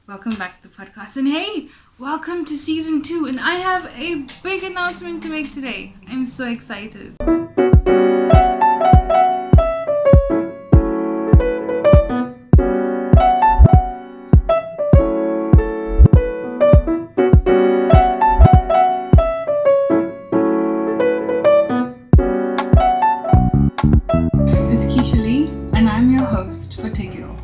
Welcome back to the podcast. And hey, welcome to season 2. And I have a big announcement to make today. I'm so excited. It's Keisha Lee, and I'm your host for Take It Off.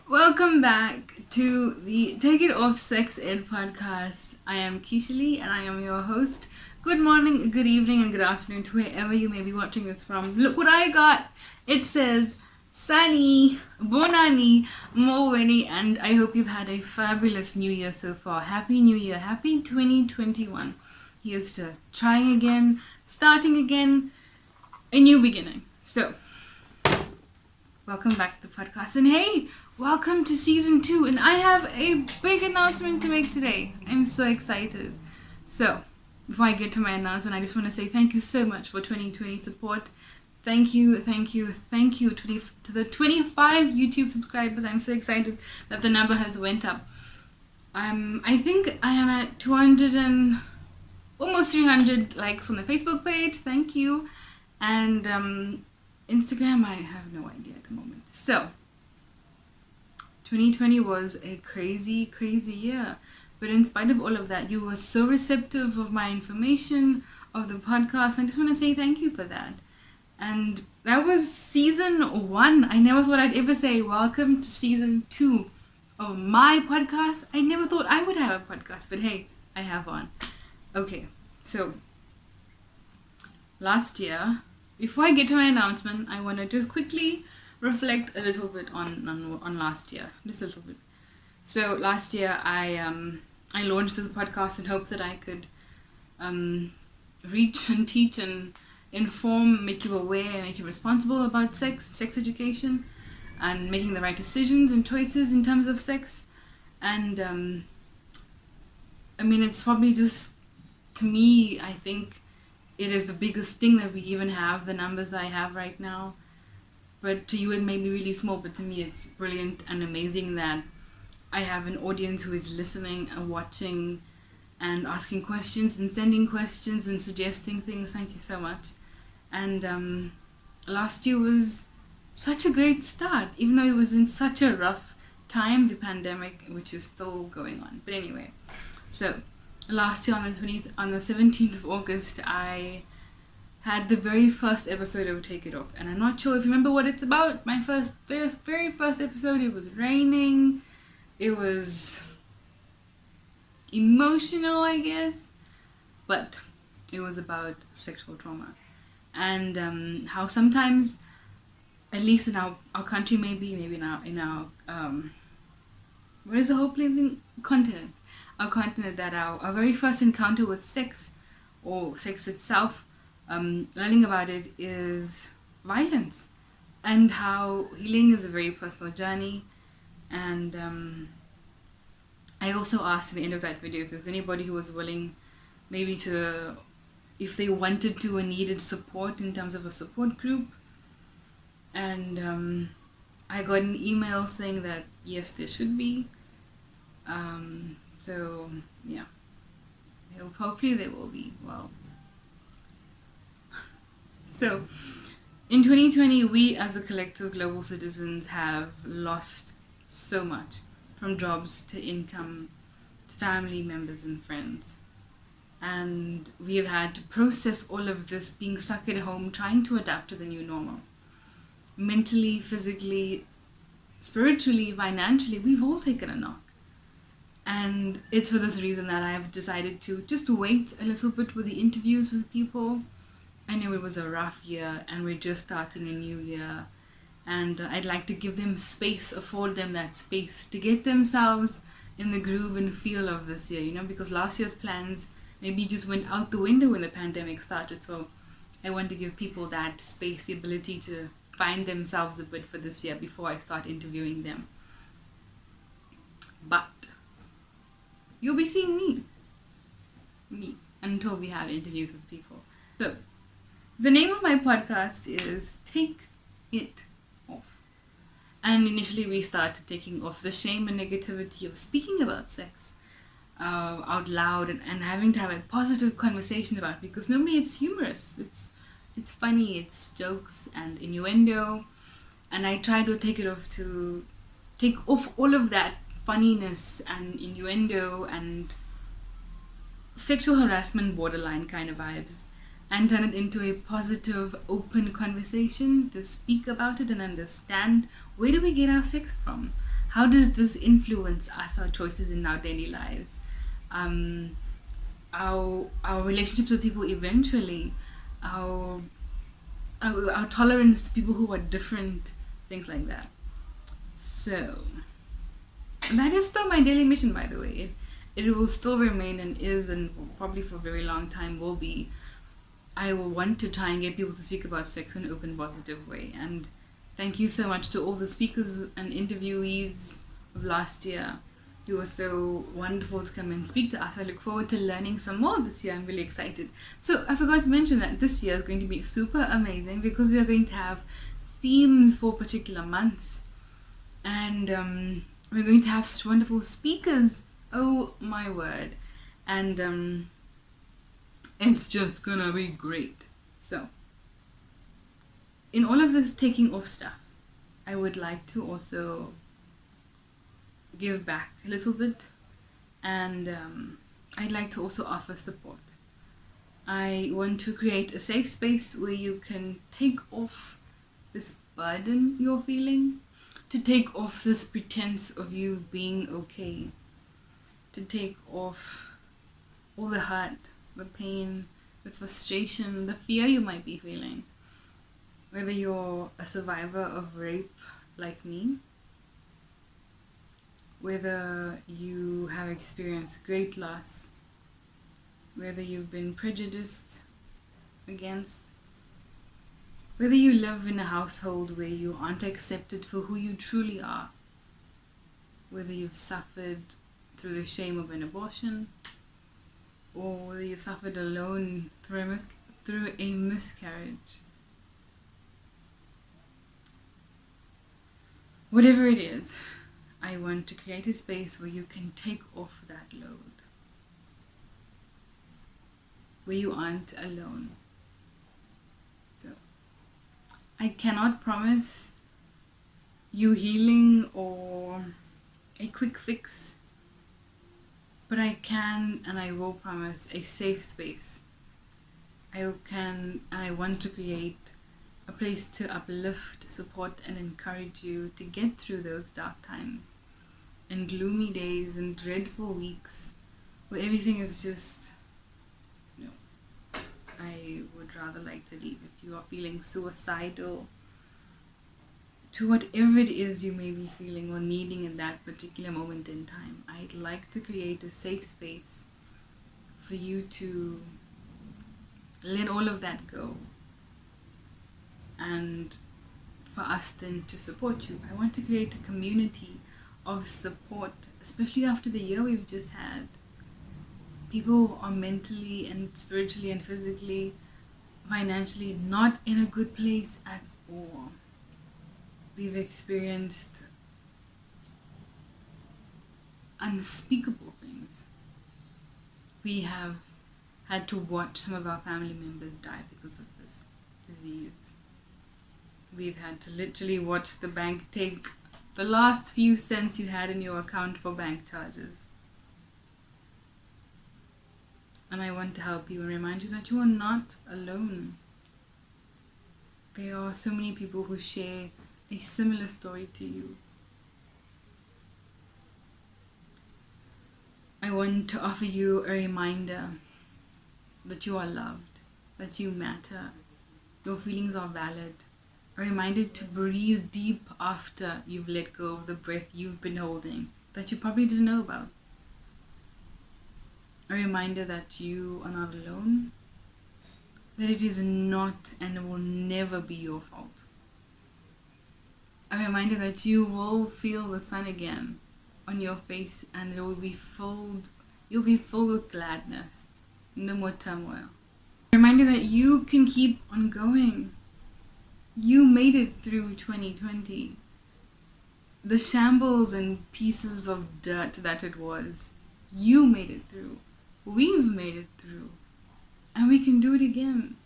Welcome back to the Take It Off Sex Ed podcast. I am Keisha Lee and I am your host. Good morning, good evening, and good afternoon to wherever you may be watching this from. Look what I got. It says SANIBONANI, MOLWENI, and I hope you've had a fabulous new year so far. Happy New Year. Happy 2021. Here's to trying again, starting again, a new beginning. So, welcome back to the podcast. And hey, welcome to season 2. And I have a big announcement to make today. I'm so excited. So, before I get to my announcement, I just want to say thank you so much for 2020 support. Thank you to the 25 YouTube subscribers. I'm so excited that the number has went up. I think I am at 200 and almost 300 likes on the Facebook page. Thank you. And Instagram, I have no idea at the moment. So, 2020 was a crazy year. But in spite of all of that, you were so receptive of my information, of the podcast. I just want to say thank you for that. And that was season 1. I never thought I'd ever say welcome to season 2 of my podcast. I never thought I would have a podcast. But hey, I have one. Okay, so last year, before I get to my announcement, I want to just quickly reflect a little bit on last year, just a little bit. So last year, I launched this podcast in hopes that I could reach and teach and inform, make you aware, make you responsible about sex education, and making the right decisions and choices in terms of sex. And it's probably just, to me, I think it is the biggest thing that we even have, the numbers that I have right now. But to you it may be really small, but to me it's brilliant and amazing that I have an audience who is listening and watching and asking questions and sending questions and suggesting things. Thank you so much. And last year was such a great start, even though it was in such a rough time, the pandemic, which is still going on. But anyway, so last year on the 17th of August, I had the very first episode of Take It Off. And I'm not sure if you remember what it's about. My very first episode, it was raining. It was emotional, I guess. But it was about sexual trauma. And how sometimes, at least in our country, maybe in our what is the whole thing? Continent. Our continent, that our very first encounter with sex, or sex itself, learning about it is violence, and how healing is a very personal journey. And I also asked at the end of that video if there's anybody who was willing, maybe if they wanted to or needed support in terms of a support group. And I got an email saying that yes, there should be. So yeah, hopefully there will be. Well, so in 2020, we as a collective global citizens have lost so much, from jobs to income to family members and friends. And we have had to process all of this, being stuck at home, trying to adapt to the new normal. Mentally, physically, spiritually, financially, we've all taken a knock. And it's for this reason that I've decided to just wait a little bit with the interviews with people. I know it was a rough year and we're just starting a new year. And I'd like to give them space, afford them that space to get themselves in the groove and feel of this year, because last year's plans maybe just went out the window when the pandemic started. So I want to give people that space, the ability to find themselves a bit for this year before I start interviewing them. But you'll be seeing me until we have interviews with people. So the name of my podcast is Take It Off. And initially we started taking off the shame and negativity of speaking about sex out loud, and having to have a positive conversation about it, because normally it's humorous, it's funny, it's jokes and innuendo, and I try to take off all of that funniness and innuendo and sexual harassment borderline kind of vibes, and turn it into a positive, open conversation to speak about it and understand, where do we get our sex from? How does this influence us, our choices in our daily lives? Our relationships with people eventually, our tolerance to people who are different, things like that. So that is still my daily mission, by the way. It will still remain and is, and probably for a very long time will be. I will want to try and get people to speak about sex in an open, positive way. And thank you so much to all the speakers and interviewees of last year. You were so wonderful to come and speak to us. I look forward to learning some more this year. I'm really excited. So I forgot to mention that this year is going to be super amazing, because we are going to have themes for particular months. And we're going to have such wonderful speakers. Oh my word. And it's just gonna be great. So, in all of this taking off stuff, I would like to also give back a little bit, and I'd like to also offer support. I want to create a safe space where you can take off this burden you're feeling, to take off this pretense of you being okay, to take off all the hurt, the pain, the frustration, the fear you might be feeling. Whether you're a survivor of rape like me, whether you have experienced great loss, whether you've been prejudiced against, whether you live in a household where you aren't accepted for who you truly are, whether you've suffered through the shame of an abortion, or whether you've suffered alone through a miscarriage. Whatever it is, I want to create a space where you can take off that load, where you aren't alone. So, I cannot promise you healing or a quick fix, but I can and I will promise a safe space. I can and I want to create a place to uplift, support, and encourage you to get through those dark times and gloomy days and dreadful weeks where everything is just, I would rather like to leave. If you are feeling suicidal, to whatever it is you may be feeling or needing in that particular moment in time, I'd like to create a safe space for you to let all of that go, and for us then to support you. I want to create a community of support, especially after the year we've just had. People are mentally and spiritually and physically, financially not in a good place at all. We've experienced unspeakable things. We have had to watch some of our family members die because of this disease. We've had to literally watch the bank take the last few cents you had in your account for bank charges. And I want to help you and remind you that you are not alone. There are so many people who share a similar story to you. I want to offer you a reminder that you are loved, that you matter, your feelings are valid. A reminder to breathe deep after you've let go of the breath you've been holding that you probably didn't know about. A reminder that you are not alone, that it is not and will never be your fault. A reminder that you will feel the sun again on your face, and you'll be filled with gladness, no more turmoil. A reminder that you can keep on going. You made it through 2020. the shambles and pieces of dirt that it was, you made it through. We've made it through. And we can do it again.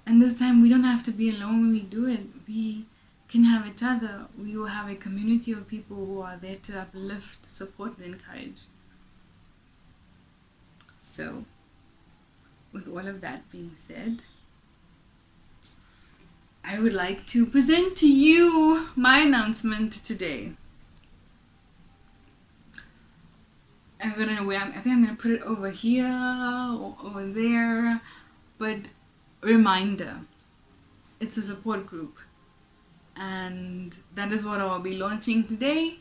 And this time we don't have to be alone when we do it. We can have each other. We will have a community of people who are there to uplift, support, and encourage. So, with all of that being said, I would like to present to you my announcement today. I think I'm gonna put it over here or over there, but reminder, it's a support group, and that is what I'll be launching today.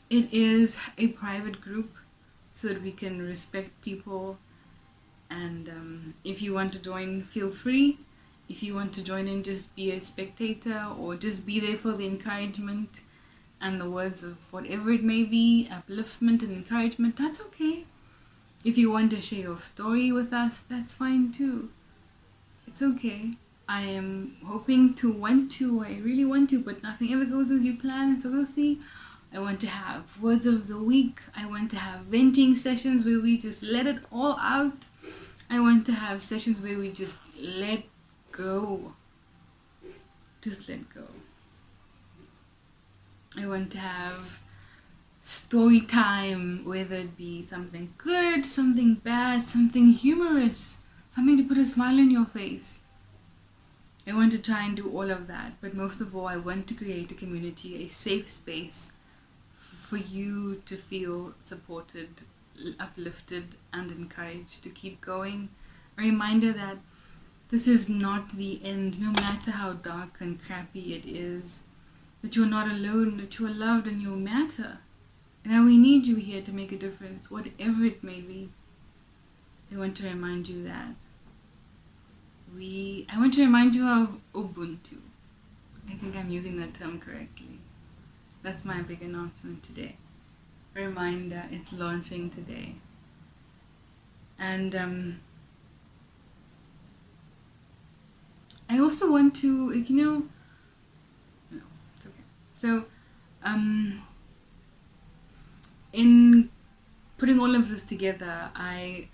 It is a private group so that we can respect people, and if you want to join, feel free. If you want to join in, just be a spectator or just be there for the encouragement and the words of whatever it may be, upliftment and encouragement, that's okay. If you want to share your story with us, that's fine too. It's okay. I am hoping I really want to, but nothing ever goes as you plan, so we'll see. I want to have words of the week. I want to have venting sessions where we just let it all out. I want to have sessions where we just let go. Just let go. I want to have story time, whether it be something good, something bad, something humorous, something to put a smile on your face. I want to try and do all of that, but most of all, I want to create a community, a safe space for you to feel supported, uplifted, and encouraged to keep going. A reminder that this is not the end, no matter how dark and crappy it is, that you're not alone, that you are loved and you matter. And that we need you here to make a difference, whatever it may be. I want to remind you that. I want to remind you of Ubuntu. I think I'm using that term correctly. That's my big announcement today. A reminder, it's launching today. And I also want to, no, it's okay. So, in putting all of this together, I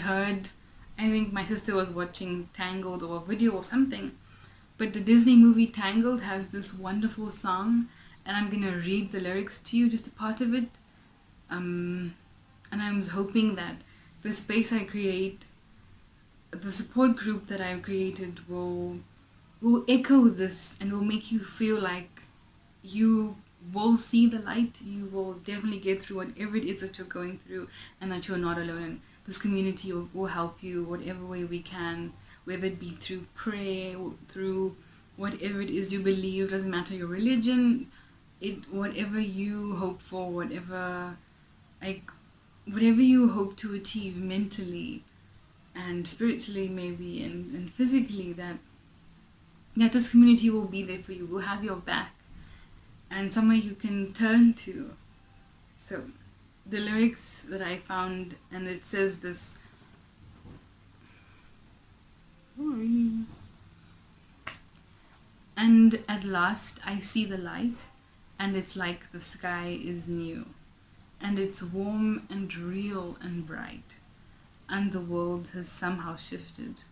heard, I think my sister was watching Tangled or a video or something, but the Disney movie Tangled has this wonderful song, and I'm gonna read the lyrics to you, just a part of it. And I was hoping that the space I create, the support group that I've created will echo this and will make you feel like you will see the light, you will definitely get through whatever it is that you're going through, and that you're not alone. And this community will help you whatever way we can, whether it be through prayer, through whatever it is you believe, doesn't matter your religion, whatever you hope for, whatever you hope to achieve mentally and spiritually maybe and physically, that this community will be there for you, will have your back, and somewhere you can turn to. So the lyrics that I found, and it says this, and at last I see the light, and it's like the sky is new, and it's warm and real and bright, and the world has somehow shifted.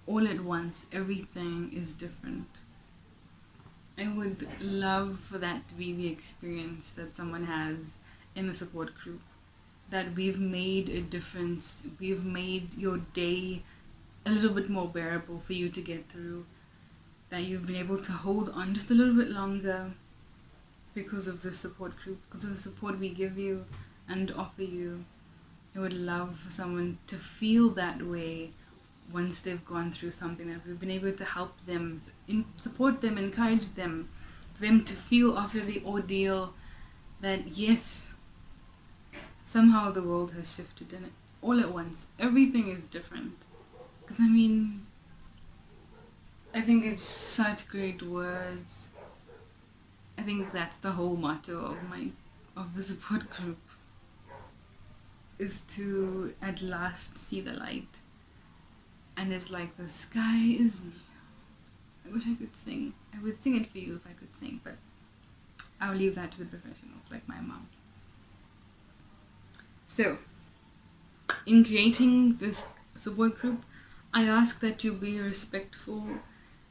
All at once, everything is different. I would love for that to be the experience that someone has in the support group. That we've made a difference. We've made your day a little bit more bearable for you to get through. That you've been able to hold on just a little bit longer because of the support group, because of the support we give you and offer you. I would love for someone to feel that way once they've gone through something, that we've been able to help them, support them, encourage them, for them to feel after the ordeal that yes, somehow the world has shifted, and all at once, everything is different. Because I think it's such great words. I think that's the whole motto of the support group, is to at last see the light. And it's like the sky is new. I wish I could sing. I would sing it for you if I could sing, but I'll leave that to the professionals like my mom. So, in creating this support group, I ask that you be respectful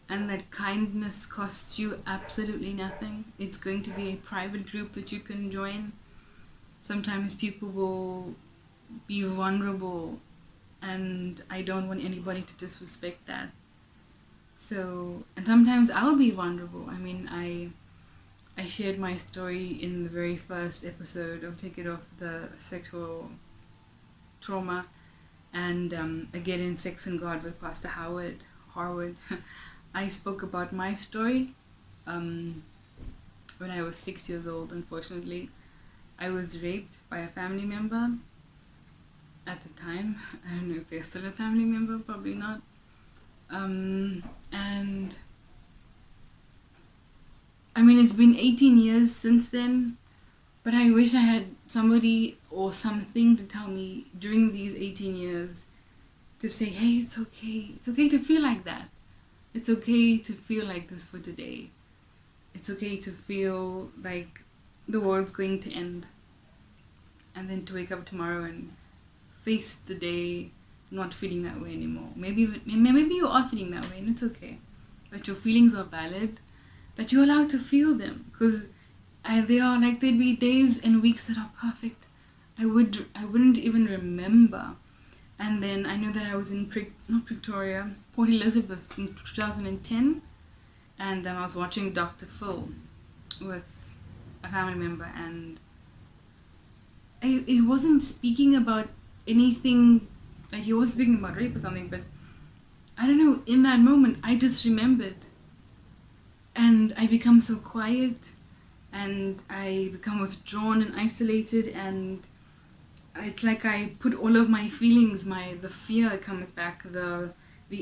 and that kindness costs you absolutely nothing. It's going to be a private group that you can join. Sometimes people will be vulnerable, and I don't want anybody to disrespect that. So, and sometimes I'll be vulnerable. I mean, I shared my story in the very first episode of Take It Off, the sexual trauma, and again in Sex and God with Pastor Harwood. I spoke about my story when I was 6 years old. Unfortunately, I was raped by a family member at the time. I don't know if they're still a family member, probably not. And I mean, it's been 18 years since then, but I wish I had somebody or something to tell me during these 18 years to say, hey, it's okay. It's okay to feel like that. It's okay to feel like this for today. It's okay to feel like the world's going to end. And then to wake up tomorrow and face the day not feeling that way anymore. Maybe you are feeling that way and it's okay. But your feelings are valid. That you're allowed to feel them. Because they are like, there'd be days and weeks that are perfect. I wouldn't even remember. And then I know that I was in Port Elizabeth in 2010, and I was watching Dr. Phil with a family member, and it wasn't speaking about anything, like he was speaking about rape or something, but I don't know, in that moment I just remembered, and I become so quiet, and I become withdrawn and isolated, and it's like I put all of my feelings, the fear comes back, the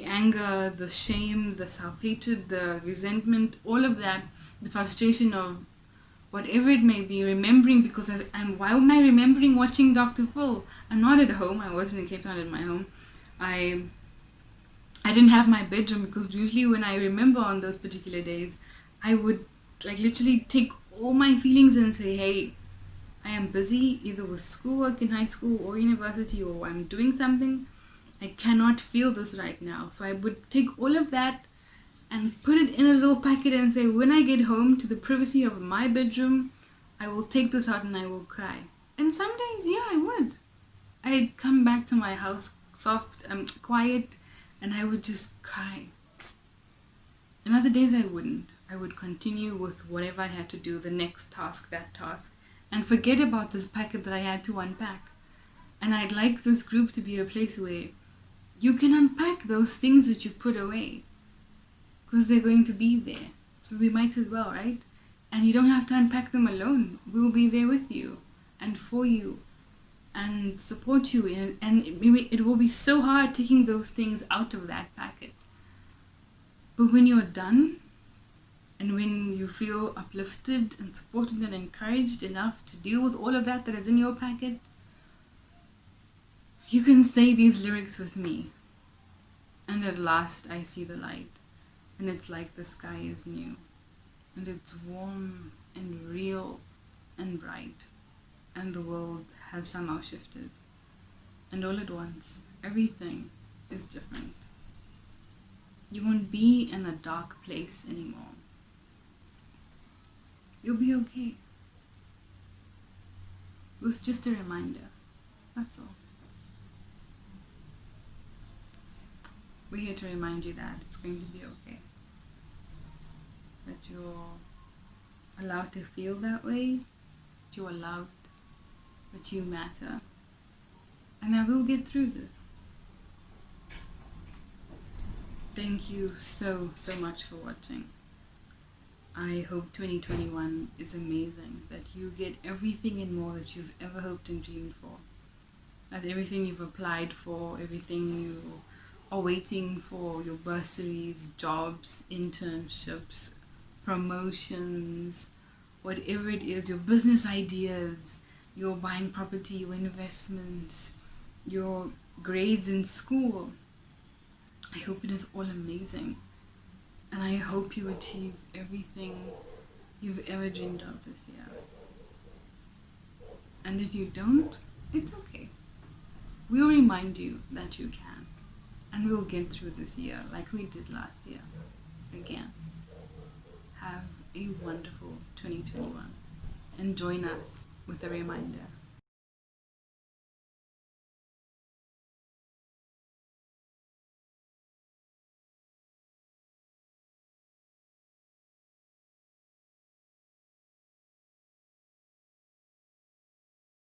anger, the shame, the self-hatred, the resentment, all of that, the frustration of whatever it may be, remembering, because why am I remembering watching Dr. Phil? I'm not at home. I wasn't in Cape Town at my home. I didn't have my bedroom, because usually when I remember on those particular days, I would like literally take all my feelings and say, hey, I am busy either with schoolwork in high school or university, or I'm doing something. I cannot feel this right now. So I would take all of that and put it in a little packet and say, when I get home to the privacy of my bedroom, I will take this out and I will cry. And some days, yeah, I would. I'd come back to my house soft and quiet, and I would just cry. And other days I wouldn't. I would continue with whatever I had to do, the next task, that task, and forget about this packet that I had to unpack. And I'd like this group to be a place where you can unpack those things that you put away, because they're going to be there. So we might as well, right? And you don't have to unpack them alone. We'll be there with you and for you and support you. And maybe it will be so hard taking those things out of that packet. But when you're done, and when you feel uplifted and supported and encouraged enough to deal with all of that is in your packet, you can say these lyrics with me. And at last I see the light, and it's like the sky is new, and it's warm and real and bright, and the world has somehow shifted. And all at once, everything is different. You won't be in a dark place anymore. You'll be okay. It was just a reminder. That's all. We're here to remind you that it's going to be okay. That you're allowed to feel that way, that you're loved, that you matter, and that we'll get through this. Thank you so much for watching. I hope 2021 is amazing, that you get everything and more that you've ever hoped and dreamed for. That everything you've applied for, everything you are waiting for, your bursaries, jobs, internships, promotions, whatever it is, your business ideas, your buying property, your investments, your grades in school. I hope it is all amazing. And I hope you achieve everything you've ever dreamed of this year. And if you don't, it's okay. We'll remind you that you can. And we'll get through this year like we did last year. Again. Have a wonderful 2021. And join us with a reminder